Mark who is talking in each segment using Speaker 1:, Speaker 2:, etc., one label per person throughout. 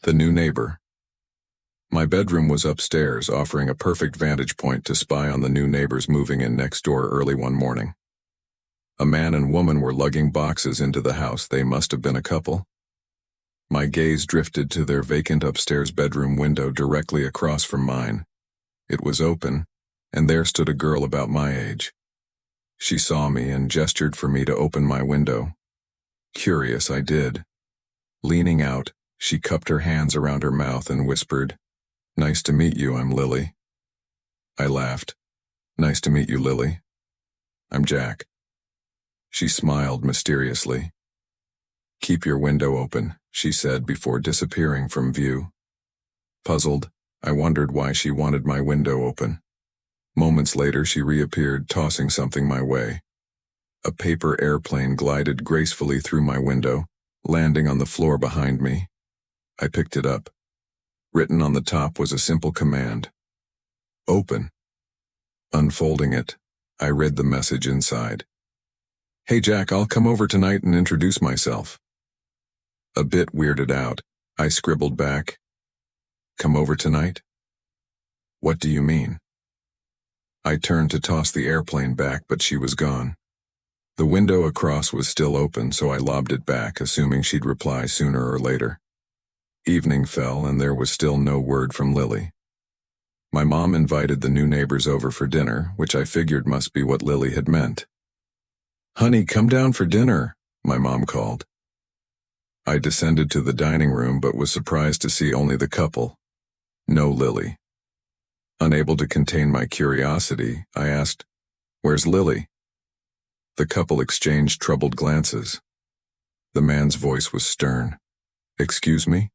Speaker 1: The new neighbor. My bedroom was upstairs, offering a perfect vantage point to spy on the new neighbors moving in next door early one morning. A man and woman were lugging boxes into the house. They must have been a couple. My gaze drifted to their vacant upstairs bedroom window directly across from mine. It was open, and there stood a girl about my age. She saw me and gestured for me to open my window. Curious, I did. Leaning out, she cupped her hands around her mouth and whispered, "Nice to meet you, I'm Lily." I laughed. "Nice to meet you, Lily. I'm Jack." She smiled mysteriously. "Keep your window open," she said before disappearing from view. Puzzled, I wondered why she wanted my window open. Moments later, she reappeared, tossing something my way. A paper airplane glided gracefully through my window, landing on the floor behind me. I picked it up. Written on the top was a simple command: "Open." Unfolding it, I read the message inside. "Hey Jack, I'll come over tonight and introduce myself." A bit weirded out, I scribbled back, "Come over tonight? What do you mean?" I turned to toss the airplane back, but she was gone. The window across was still open, so I lobbed it back, assuming she'd reply sooner or later. Evening fell, and there was still no word from Lily. My mom invited the new neighbors over for dinner, which I figured must be what Lily had meant. "Honey, come down for dinner," my mom called. I descended to the dining room, but was surprised to see only the couple. No Lily. Unable to contain my curiosity, I asked, "Where's Lily?" The couple exchanged troubled glances. The man's voice was stern. "Excuse me?"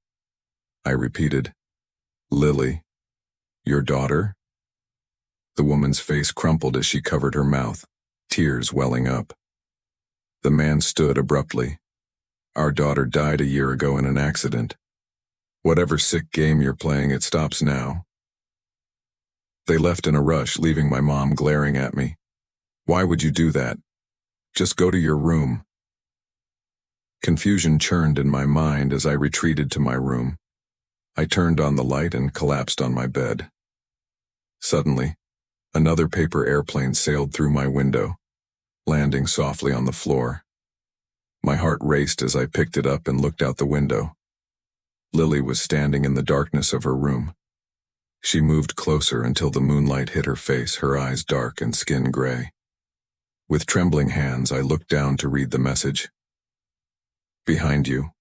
Speaker 1: I repeated. "Lily, your daughter?" The woman's face crumpled as she covered her mouth, tears welling up. The man stood abruptly. "Our daughter died a year ago in an accident. Whatever sick game you're playing, it stops now." They left in a rush, leaving my mom glaring at me. "Why would you do that? Just go to your room." Confusion churned in my mind as I retreated to my room. I turned on the light and collapsed on my bed. Suddenly, another paper airplane sailed through my window, landing softly on the floor. My heart raced as I picked it up and looked out the window. Lily was standing in the darkness of her room. She moved closer until the moonlight hit her face, her eyes dark and skin gray. With trembling hands, I looked down to read the message. "Behind you."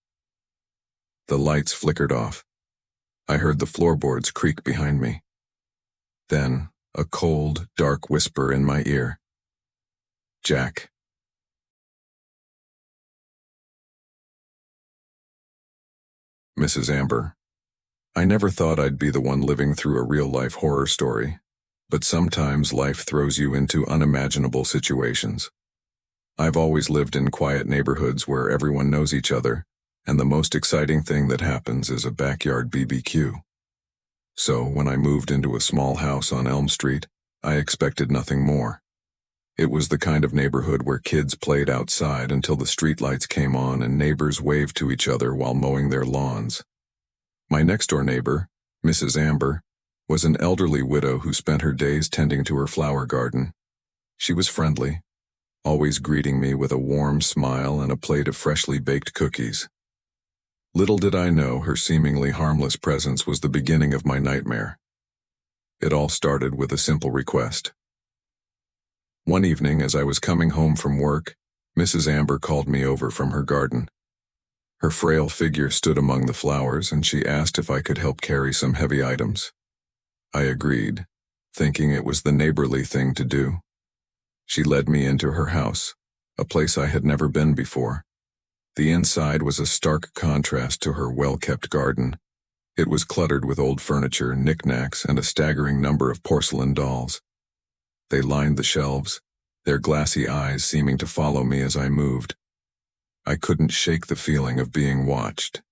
Speaker 1: The lights flickered off. I heard the floorboards creak behind me. Then, a cold, dark whisper in my ear. "Jack." Mrs. Amber. I never thought I'd be the one living through a real-life horror story, but sometimes life throws you into unimaginable situations. I've always lived in quiet neighborhoods where everyone knows each other, and the most exciting thing that happens is a backyard BBQ. So when I moved into a small house on Elm Street, I expected nothing more. It was the kind of neighborhood where kids played outside until the streetlights came on and neighbors waved to each other while mowing their lawns. My next-door neighbor, Mrs. Amber, was an elderly widow who spent her days tending to her flower garden. She was friendly, always greeting me with a warm smile and a plate of freshly baked cookies. Little did I know her seemingly harmless presence was the beginning of my nightmare. It all started with a simple request. One evening, as I was coming home from work, Mrs. Amber called me over from her garden. Her frail figure stood among the flowers, and she asked if I could help carry some heavy items. I agreed, thinking it was the neighborly thing to do. She led me into her house, a place I had never been before. The inside was a stark contrast to her well-kept garden. It was cluttered with old furniture, knickknacks, and a staggering number of porcelain dolls. They lined the shelves, their glassy eyes seeming to follow me as I moved. I couldn't shake the feeling of being watched.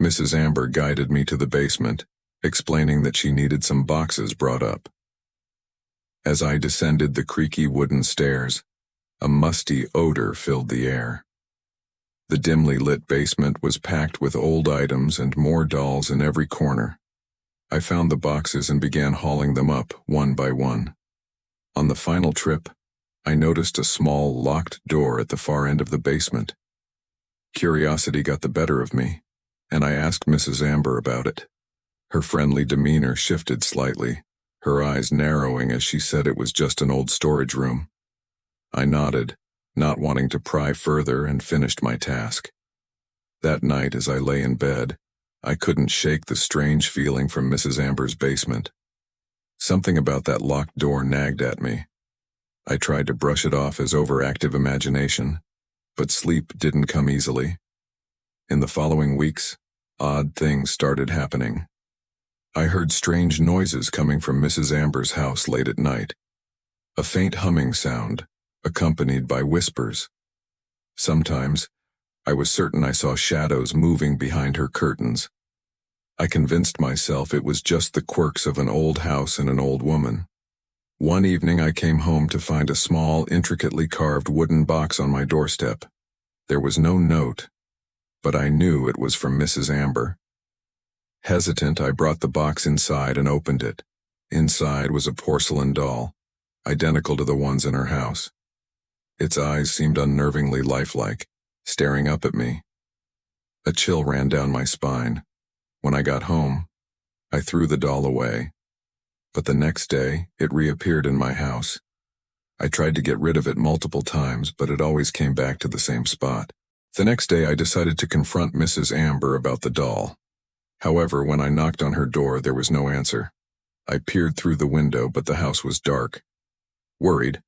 Speaker 1: Mrs. Amber guided me to the basement, explaining that she needed some boxes brought up. As I descended the creaky wooden stairs, a musty odor filled the air. The dimly lit basement was packed with old items and more dolls in every corner. I found the boxes and began hauling them up, one by one. On the final trip, I noticed a small, locked door at the far end of the basement. Curiosity got the better of me, and I asked Mrs. Amber about it. Her friendly demeanor shifted slightly, her eyes narrowing as she said it was just an old storage room. I nodded, not wanting to pry further, and finished my task. That night, as I lay in bed, I couldn't shake the strange feeling from Mrs. Amber's basement. Something about that locked door nagged at me. I tried to brush it off as overactive imagination, but sleep didn't come easily. In the following weeks, odd things started happening. I heard strange noises coming from Mrs. Amber's house late at night. A faint humming sound, accompanied by whispers. Sometimes, I was certain I saw shadows moving behind her curtains. I convinced myself it was just the quirks of an old house and an old woman. One evening I came home to find a small, intricately carved wooden box on my doorstep. There was no note, but I knew it was from Mrs. Amber. Hesitant, I brought the box inside and opened it. Inside was a porcelain doll, identical to the ones in her house. Its eyes seemed unnervingly lifelike, staring up at me. A chill ran down my spine. When I got home, I threw the doll away. But the next day, it reappeared in my house. I tried to get rid of it multiple times, but it always came back to the same spot. The next day, I decided to confront Mrs. Amber about the doll. However, when I knocked on her door, there was no answer. I peered through the window, but the house was dark. Worried,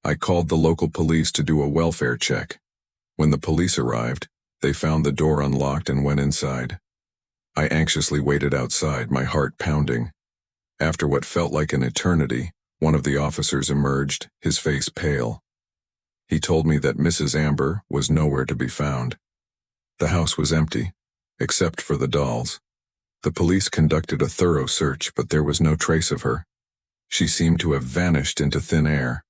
Speaker 1: I called the local police to do a welfare check. When the police arrived, they found the door unlocked and went inside. I anxiously waited outside, my heart pounding. After what felt like an eternity, one of the officers emerged, his face pale. He told me that Mrs. Amber was nowhere to be found. The house was empty, except for the dolls. The police conducted a thorough search, but there was no trace of her. She seemed to have vanished into thin air.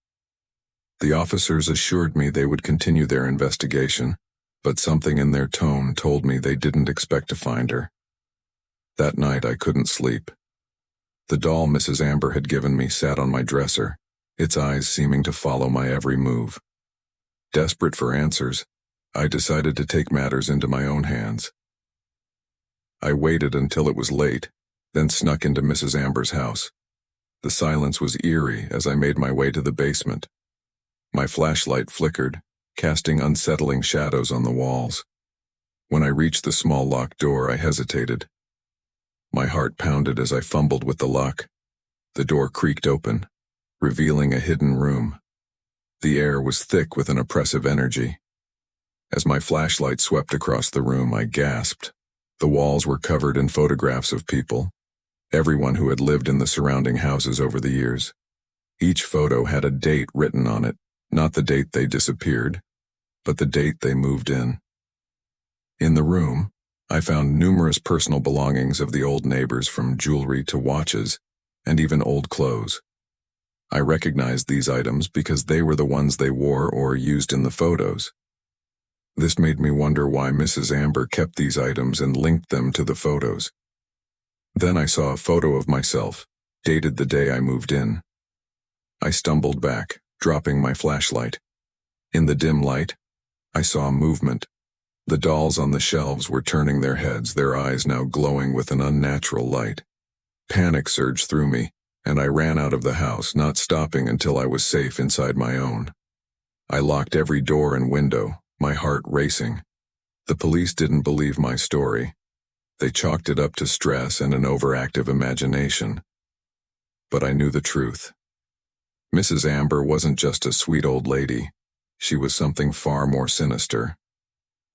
Speaker 1: The officers assured me they would continue their investigation, but something in their tone told me they didn't expect to find her. That night I couldn't sleep. The doll Mrs. Amber had given me sat on my dresser, its eyes seeming to follow my every move. Desperate for answers, I decided to take matters into my own hands. I waited until it was late, then snuck into Mrs. Amber's house. The silence was eerie as I made my way to the basement. My flashlight flickered, casting unsettling shadows on the walls. When I reached the small locked door, I hesitated. My heart pounded as I fumbled with the lock. The door creaked open, revealing a hidden room. The air was thick with an oppressive energy. As my flashlight swept across the room, I gasped. The walls were covered in photographs of people, everyone who had lived in the surrounding houses over the years. Each photo had a date written on it, not the date they disappeared, but the date they moved in. In the room, I found numerous personal belongings of the old neighbors, from jewelry to watches, and even old clothes. I recognized these items because they were the ones they wore or used in the photos. This made me wonder why Mrs. Amber kept these items and linked them to the photos. Then I saw a photo of myself, dated the day I moved in. I stumbled back, dropping my flashlight. In the dim light, I saw movement. The dolls on the shelves were turning their heads, their eyes now glowing with an unnatural light. Panic surged through me, and I ran out of the house, not stopping until I was safe inside my own. I locked every door and window, my heart racing. The police didn't believe my story. They chalked it up to stress and an overactive imagination. But I knew the truth. Mrs. Amber wasn't just a sweet old lady. She was something far more sinister.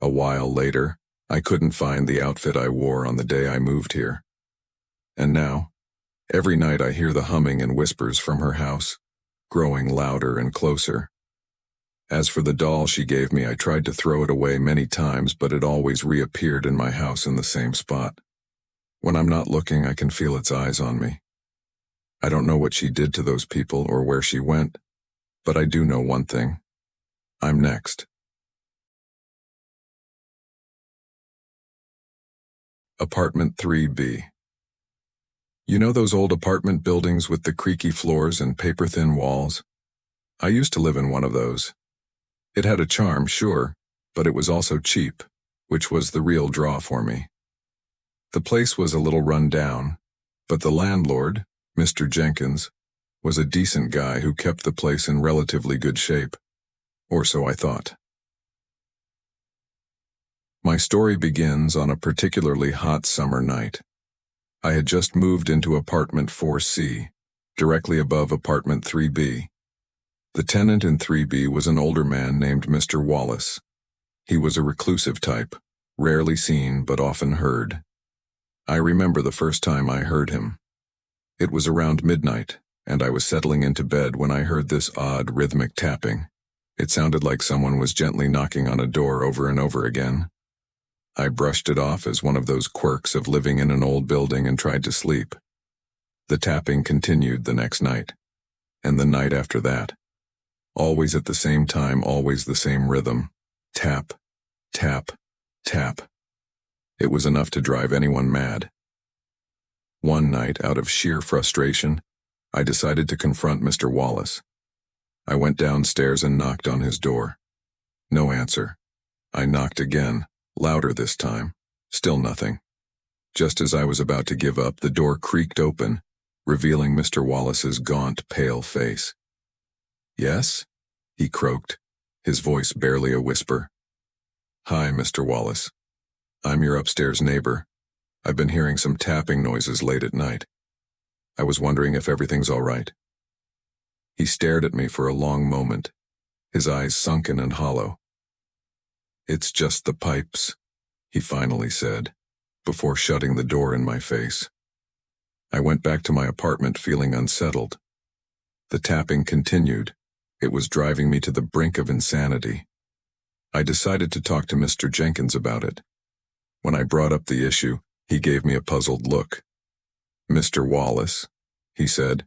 Speaker 1: A while later, I couldn't find the outfit I wore on the day I moved here. And now, every night I hear the humming and whispers from her house, growing louder and closer. As for the doll she gave me, I tried to throw it away many times, but it always reappeared in my house in the same spot. When I'm not looking, I can feel its eyes on me. I don't know what she did to those people or where she went, but I do know one thing. I'm next. Apartment 3B. You know those old apartment buildings with the creaky floors and paper-thin walls? I used to live in one of those. It had a charm, sure, but it was also cheap, which was the real draw for me. The place was a little run down, but the landlord, Mr. Jenkins, was a decent guy who kept the place in relatively good shape. Or so I thought. My story begins on a particularly hot summer night. I had just moved into apartment 4C, directly above apartment 3B. The tenant in 3B was an older man named Mr. Wallace. He was a reclusive type, rarely seen but often heard. I remember the first time I heard him. It was around midnight, and I was settling into bed when I heard this odd rhythmic tapping. It sounded like someone was gently knocking on a door over and over again. I brushed it off as one of those quirks of living in an old building and tried to sleep. The tapping continued the next night, and the night after that. Always at the same time, always the same rhythm. Tap, tap, tap. It was enough to drive anyone mad. One night, out of sheer frustration, I decided to confront Mr. Wallace. I went downstairs and knocked on his door. No answer. I knocked again. Louder this time. Still nothing. Just as I was about to give up, the door creaked open, revealing Mr. Wallace's gaunt, pale face. "Yes?" he croaked, his voice barely a whisper. "Hi, Mr. Wallace. I'm your upstairs neighbor. I've been hearing some tapping noises late at night. I was wondering if everything's all right." He stared at me for a long moment, his eyes sunken and hollow. "It's just the pipes," he finally said, before shutting the door in my face. I went back to my apartment feeling unsettled. The tapping continued. It was driving me to the brink of insanity. I decided to talk to Mr. Jenkins about it. When I brought up the issue, he gave me a puzzled look. "Mr. Wallace," he said,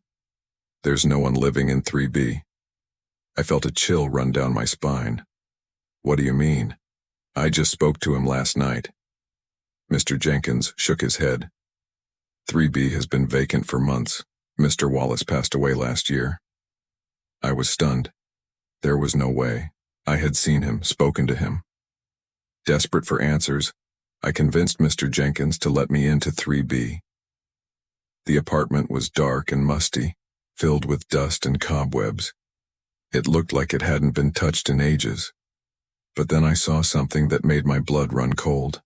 Speaker 1: "there's no one living in 3B. I felt a chill run down my spine. "What do you mean?" "I just spoke to him last night." Mr. Jenkins shook his head. 3B has been vacant for months. Mr. Wallace passed away last year. I was stunned. There was no way. I had seen him, spoken to him. Desperate for answers, I convinced Mr. Jenkins to let me into 3B. The apartment was dark and musty, filled with dust and cobwebs. It looked like it hadn't been touched in ages. But then I saw something that made my blood run cold.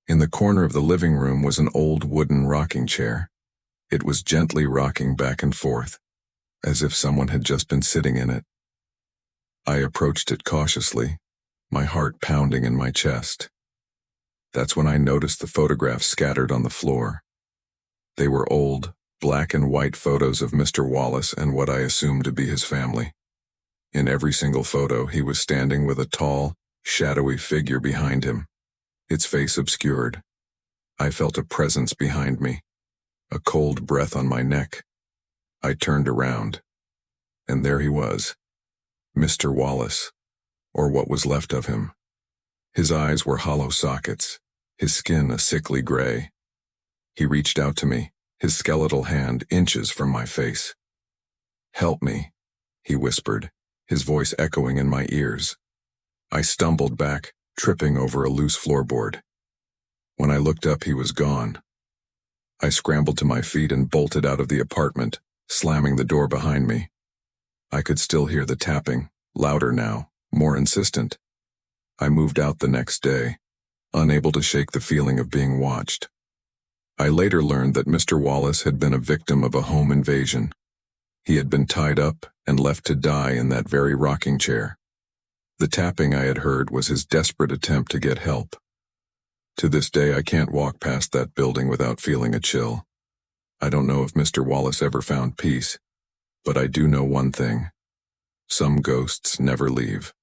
Speaker 1: In the corner of the living room was an old wooden rocking chair. It was gently rocking back and forth, as if someone had just been sitting in it. I approached it cautiously, my heart pounding in my chest. That's when I noticed the photographs scattered on the floor. They were old, black and white photos of Mr. Wallace and what I assumed to be his family. In every single photo, he was standing with a tall, shadowy figure behind him, its face obscured. I felt a presence behind me, a cold breath on my neck. I turned around, and there he was, Mr. Wallace, or what was left of him. His eyes were hollow sockets, his skin a sickly gray. He reached out to me, his skeletal hand inches from my face. "Help me," he whispered, his voice echoing in my ears. I stumbled back, tripping over a loose floorboard. When I looked up, he was gone. I scrambled to my feet and bolted out of the apartment, slamming the door behind me. I could still hear the tapping, louder now, more insistent. I moved out the next day, unable to shake the feeling of being watched. I later learned that Mr. Wallace had been a victim of a home invasion. He had been tied up and left to die in that very rocking chair. The tapping I had heard was his desperate attempt to get help. To this day, I can't walk past that building without feeling a chill. I don't know if Mr. Wallace ever found peace, but I do know one thing. Some ghosts never leave.